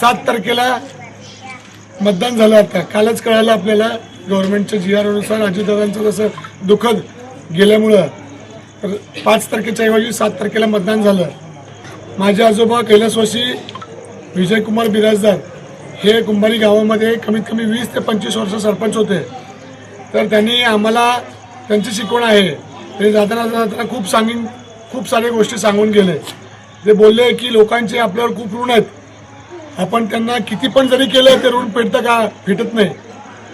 7 तारखेला मतदान झालं. आता कालच कळालं आपल्याला गव्हर्नमेंटच्या GR अनुसार अजितदादांचं जसं दुःखद गेल्यामुळं तर 5 तारखेच्या ऐवजी 7 तारखेला मतदान झालं. माझे आजोबा कैलासवासी विजयकुमार बिराजदार हे कुंभारी गावामध्ये कमीत कमी 20 ते 25 वर्ष सरपंच होते. तर त्यांनी आम्हाला त्यांची शिकवण आहे. ते जाताना खूप साऱ्या गोष्टी सांगून गेले. ते बोलले की लोकांचे आपल्यावर खूप ऋण आहेत, आपण त्यांना किती पण जरी केलं ते ऋण फेडतं का? फेटत नाही.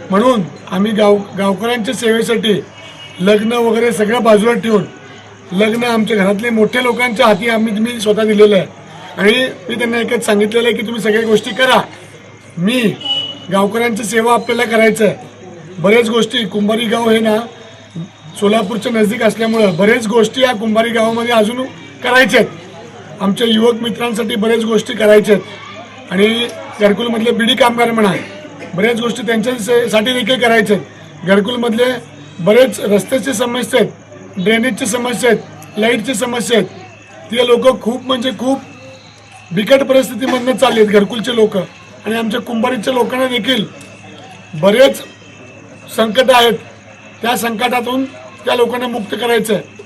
म्हणून आम्ही गावकऱ्यांच्या सेवेसाठी लग्न वगैरे सगळं बाजूला ठेवून लग्न आमच्या घरातले मोठ्या लोकांच्या हाती मी स्वतः दिलेलं आहे. आणि मी त्यांना एकच सांगितलेलं आहे की तुम्ही सगळ्या गोष्टी करा, मी गावकऱ्यांची सेवा आपल्याला करायचं आहे. बरेच गोष्टी कुंभारी गाव हे ना सोलापूरच्या नजदीक असल्यामुळं बरेच गोष्टी या कुंभारी गावामध्ये अजून करायच्या आहेत. आमच्या युवक मित्रांसाठी बरेच गोष्टी करायच्या आहेत. आणि घरकुलमधले बिडी कामगार म्हणा बऱ्याच गोष्टी त्यांच्यासाठी देखील करायच्या आहेत. घरकुलमधले बरेच रस्त्याचे समस्या आहेत, ड्रेनेजची समस्या आहेत, लाईटची समस्या आहेत. ते लोक खूप म्हणजे खूप बिकट परिस्थितीमधनं चालले आहेत घरकुलचे लोक. आणि आमच्या कुंभारीच्या लोकांना देखील बरेच संकट आहेत. त्या संकटातून त्या लोकांना मुक्त करायचं आहे.